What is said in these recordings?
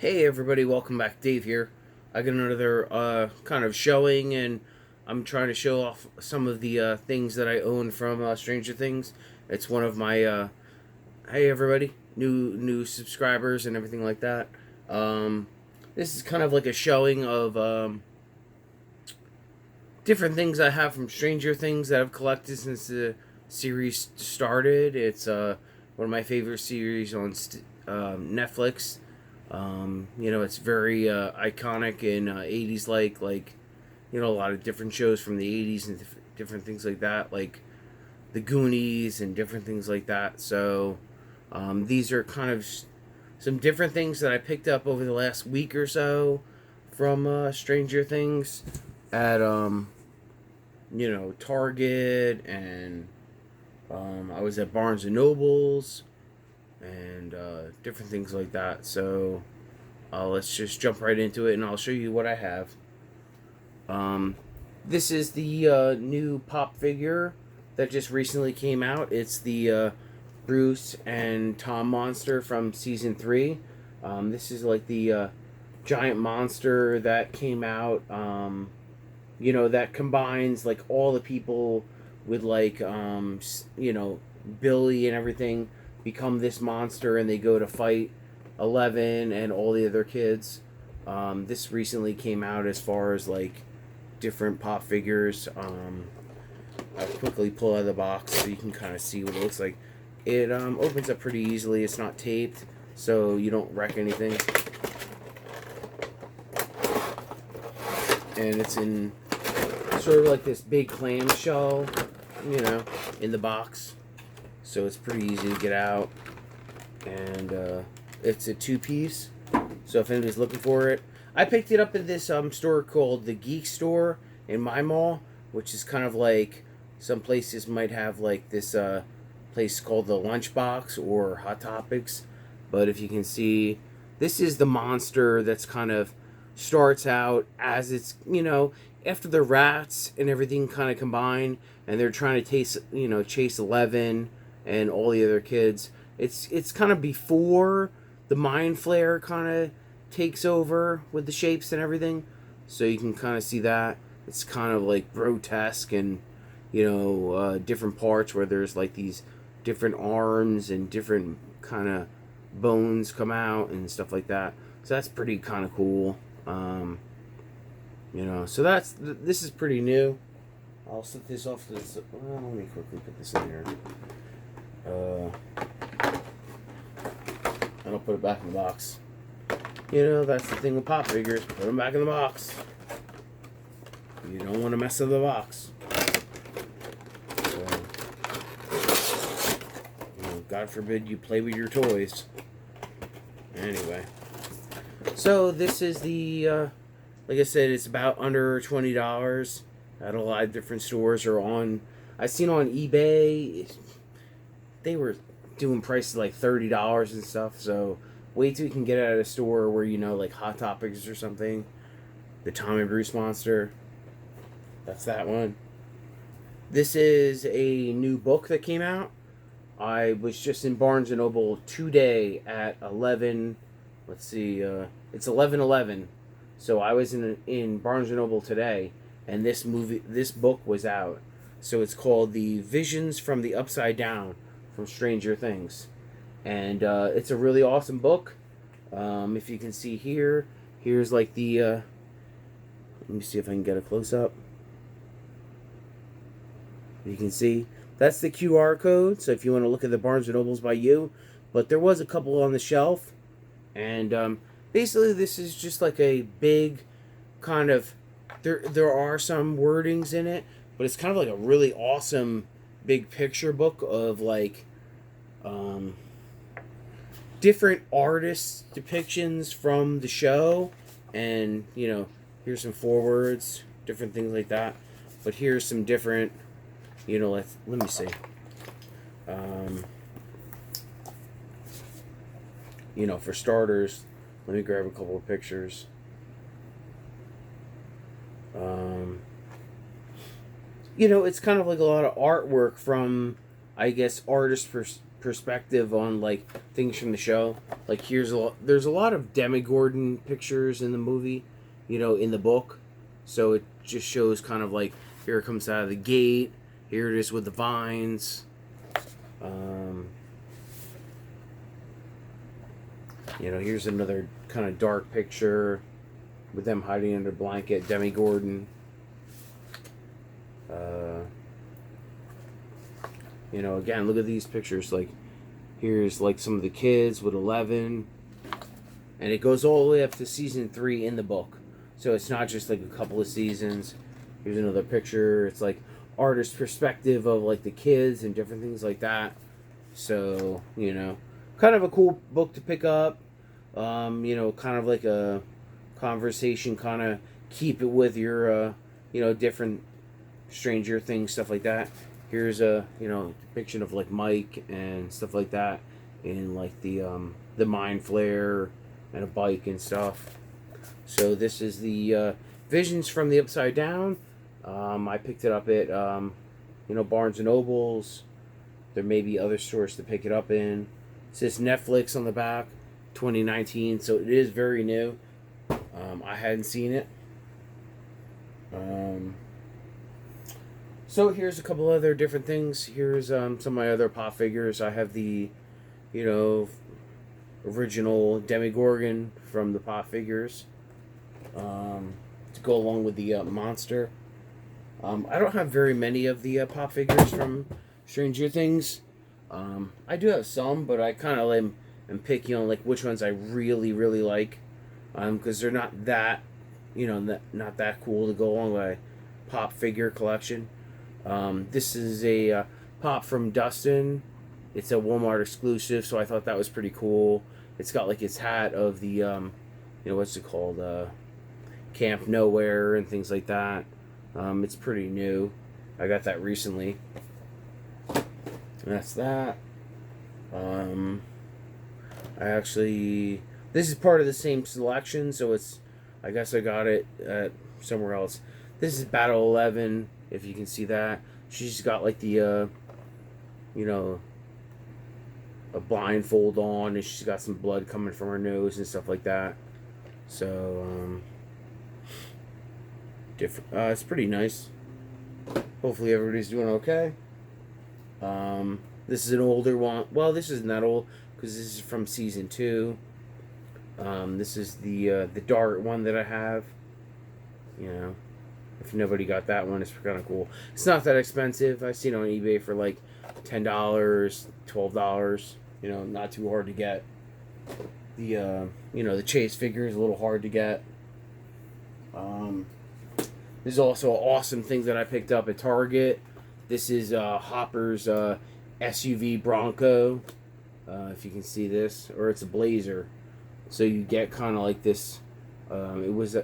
Hey everybody, welcome back. Dave here. I got another kind of showing, and I'm trying to show off some of the things that I own from Stranger Things. It's one of my hey everybody, new subscribers and everything like that. Um, this is kind of like a showing of different things I have from Stranger Things that I've collected since the series started. It's one of my favorite series on Netflix. It's very iconic in 80s, a lot of different shows from the 80s and different things like that, like The Goonies and different things like that. So these are kind of some different things that I picked up over the last week or so from Stranger Things at Target, and I was at Barnes and Nobles and different things like that. So let's just jump right into it, and I'll show you what I have. Um, this is the new pop figure that just recently came out. It's the Bruce and Tom monster from season 3. This is like the giant monster that came out. That combines like all the people with Billy and everything become this monster, and they go to fight Eleven and all the other kids. This recently came out as far as like different pop figures. I'll quickly pull out of the box so you can kind of see what it looks like. It opens up pretty easily. It's not taped, so you don't wreck anything. And it's in sort of like this big clamshell, in the box. So it's pretty easy to get out. And it's a 2-piece. So if anybody's looking for it, I picked it up at this store called the Geek Store in my mall, which is kind of like some places might have like this place called the Lunchbox or Hot Topics. But if you can see, this is the monster that's kind of starts out as it's, after the rats and everything kind of combine, and they're trying to chase Eleven and all the other kids. It's kind of before the mind flare kind of takes over with the shapes and everything. So you can kind of see that. It's kind of like grotesque, and different parts where there's like these different arms and different kind of bones come out and stuff like that. So that's pretty kind of cool. So this is pretty new. I'll set this off to this. Well, let me quickly put this in here. And I'll put it back in the box. That's the thing with pop figures. Put them back in the box. You don't want to mess up the box. So, God forbid you play with your toys. Anyway. So this is the, like I said, it's about under $20 at a lot of different stores or on. I've seen on eBay, they were doing prices like $30 and stuff. So wait till you can get it at a store where like Hot Topics or something. The Tom and Bruce monster. That's that one. This is a new book that came out. I was just in Barnes and Noble today at 11. Let's see, it's 11:11. So I was in Barnes and Noble today, and this book was out. So it's called The Visions from the Upside Down from Stranger Things, and it's a really awesome book. If you can see here, here's like the. Let me see if I can get a close up. You can see that's the QR code. So if you want to look at the Barnes and Nobles by you, but there was a couple on the shelf, and basically this is just like a big kind of. There are some wordings in it, but it's kind of like a really awesome big picture book of like different artists depictions from the show, and here's some forewords, different things like that. But here's some different, let me see. um, for starters, let me grab a couple of pictures. um, it's kind of like a lot of artwork from, I guess, artist perspective on like things from the show. Like there's a lot of Demogorgon pictures in the movie, in the book. So it just shows kind of like, here it comes out of the gate. Here it is with the vines. Here's another kind of dark picture with them hiding under a blanket. Demogorgon. Again, look at these pictures. Like, here's like some of the kids with 11. And it goes all the way up to season 3 in the book. So it's not just like a couple of seasons. Here's another picture. It's like artist perspective of like the kids and different things like that. So, kind of a cool book to pick up. Kind of like a conversation, kind of keep it with your, different Stranger Things, stuff like that. Here's a, depiction of like Mike and stuff like that in like the Mind Flare and a bike and stuff. So this is the Visions from the Upside Down. I picked it up at, Barnes & Nobles. There may be other stores to pick it up in. It says Netflix on the back, 2019, so it is very new. I hadn't seen it. So here's a couple other different things. Here's some of my other Pop figures. I have the, original Demogorgon from the Pop figures. To go along with the monster. I don't have very many of the Pop figures from Stranger Things. I do have some, but I kind of am picky on like which ones I really, really like. Because they're not that, not that cool to go along with my Pop figure collection. This is a Pop from Dustin. It's a Walmart exclusive, so I thought that was pretty cool. It's got like its hat of the, what's it called? Camp Nowhere and things like that. It's pretty new. I got that recently. And that's that. This is part of the same selection, so I guess I got it somewhere else. This is Battle 11, if you can see that. She's got like the, a blindfold on, and she's got some blood coming from her nose and stuff like that. So, different. It's pretty nice. Hopefully everybody's doing okay. This is an older one. Well, this isn't that old because this is from season 2. This is the Dart one that I have. If nobody got that one, it's kind of cool. It's not that expensive. I've seen it on eBay for like $10, $12. Not too hard to get. The Chase figure is a little hard to get. This is also an awesome thing that I picked up at Target. This is Hopper's SUV Bronco. If you can see this, or it's a Blazer. So you get kind of like this. It was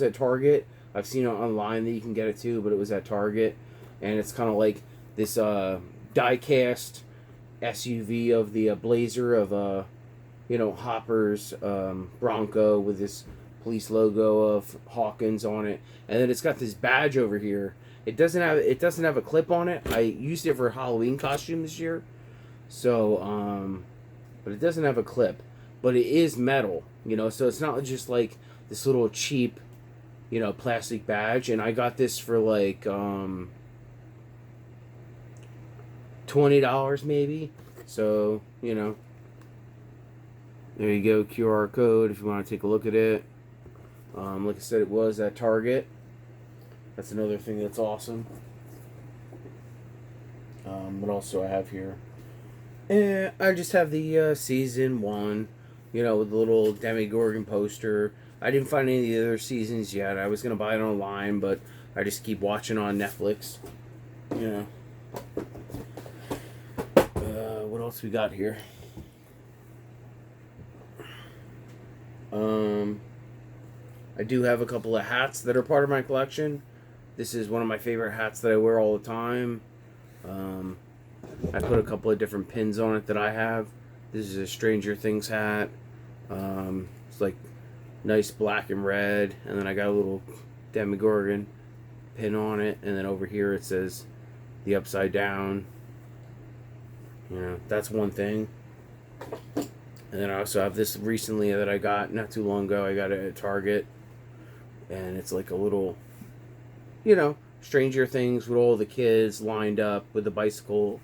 at Target. I've seen it online that you can get it too, but it was at Target, and it's kind of like this die-cast SUV of the Blazer of Hopper's Bronco with this police logo of Hawkins on it, and then it's got this badge over here. It doesn't have a clip on it. I used it for a Halloween costume this year, so but it doesn't have a clip. But it is metal, so it's not just like this little cheap, plastic badge. And I got this for like $20 maybe. So, there you go, QR code if you want to take a look at it. Like I said, it was at Target. That's another thing that's awesome. What else do I have here? I just have the season 1, with the little Demogorgon poster. I didn't find any of the other seasons yet. I was going to buy it online, but I just keep watching on Netflix. What else we got here? I do have a couple of hats that are part of my collection. This is one of my favorite hats that I wear all the time. I put a couple of different pins on it that I have. This is a Stranger Things hat. It's like nice black and red, and then I got a little Demogorgon pin on it, and then over here it says the Upside Down. You know, that's one thing. And then I also have this recently that I got not too long ago. I got it at Target. And it's like a little, you know, Stranger Things with all the kids lined up with the bicycle.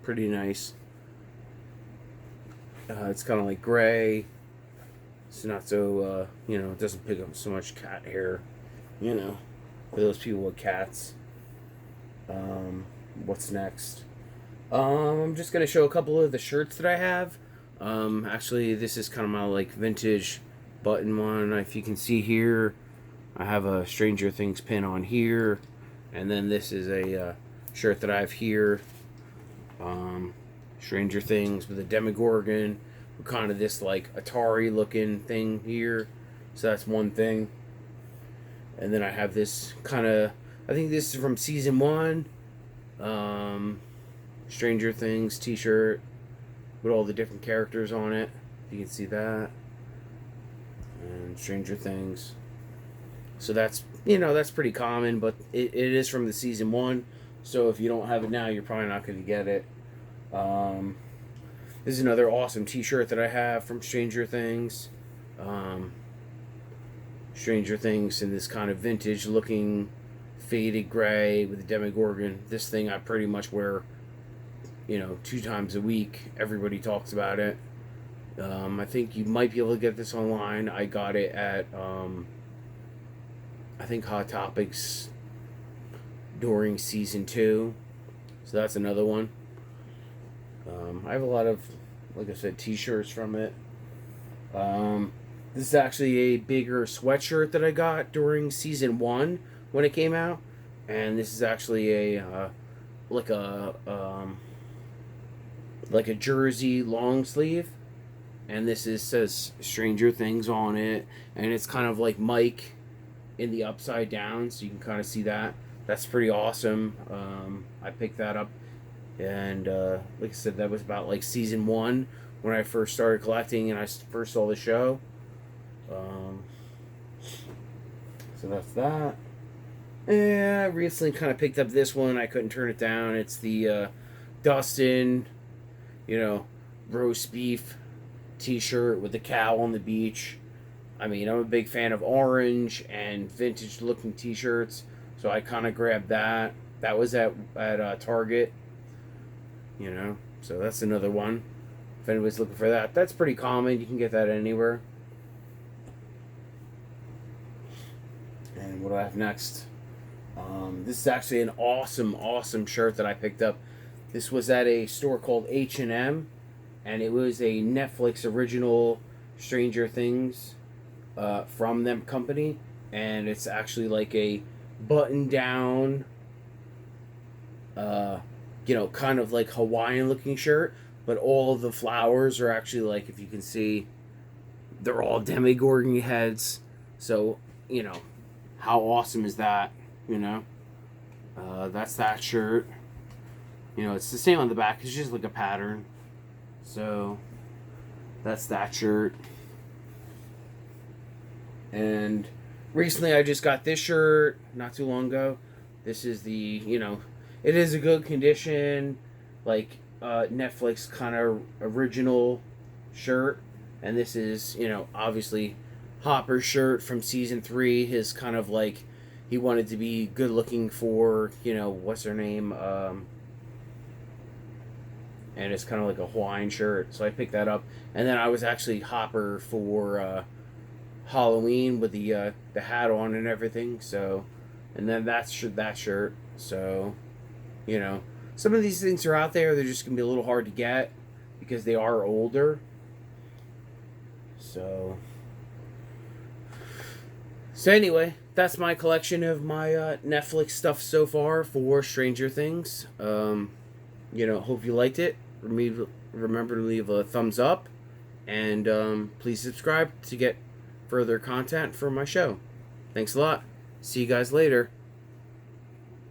Pretty nice. It's kind of like gray. It's not so, you know, it doesn't pick up so much cat hair, you know, for those people with cats. What's next? I'm just going to show a couple of the shirts that I have. Actually, this is kind of my, like, vintage button one. If you can see here, I have a Stranger Things pin on here. And then this is a shirt that I have here. Stranger Things with a Demogorgon. Kind of this like Atari looking thing here. So that's one thing. And then I have this kind of, I think this is from season 1. Stranger Things t-shirt with all the different characters on it. You can see that. And Stranger Things. So that's, you know, that's pretty common, but it is from the season 1. So if you don't have it now, you're probably not going to get it. This is another awesome t-shirt that I have from Stranger Things. Stranger Things in this kind of vintage looking faded gray with the Demogorgon. This thing I pretty much wear, you know, 2 times a week. Everybody talks about it. I think you might be able to get this online. I got it at, I think Hot Topics during season 2. So that's another one. I have a lot of, like I said, t-shirts from it. This is actually a bigger sweatshirt that I got during season 1 when it came out. And this is actually a, like a jersey long sleeve. And this says Stranger Things on it. And it's kind of like Mike in the upside down. So you can kind of see that. That's pretty awesome. I picked that up. And like I said, that was about like season 1 when I first started collecting and I first saw the show. So that's that. And I recently kind of picked up this one. I couldn't turn it down. It's the Dustin, you know, roast beef t-shirt with the cow on the beach. I mean, I'm a big fan of orange and vintage looking t-shirts. So I kind of grabbed that. That was at Target. You know, so that's another one. If anybody's looking for that, that's pretty common. You can get that anywhere. And what do I have next? This is actually an awesome shirt that I picked up. This was at a store called H&M, and it was a Netflix original Stranger Things from them company, and it's actually like a button-down, you know, kind of like Hawaiian looking shirt, but all of the flowers are actually like, if you can see, they're all Demogorgon heads. So, you know, how awesome is that, you know? That's that shirt. You know, it's the same on the back. It's just like a pattern. So, that's that shirt. And recently I just got this shirt not too long ago. This is the, you know, it is a good condition, like Netflix kind of original shirt. And this is, you know, obviously Hopper's shirt from season 3. His kind of like, he wanted to be good looking for, you know, what's her name? And it's kind of like a Hawaiian shirt. So I picked that up. And then I was actually Hopper for Halloween with the hat on and everything. So, and then that's that shirt. So, you know, some of these things are out there. They're just going to be a little hard to get because they are older. So anyway, that's my collection of my Netflix stuff so far for Stranger Things. You know, hope you liked it. Remember to leave a thumbs up. And please subscribe to get further content from my show. Thanks a lot. See you guys later.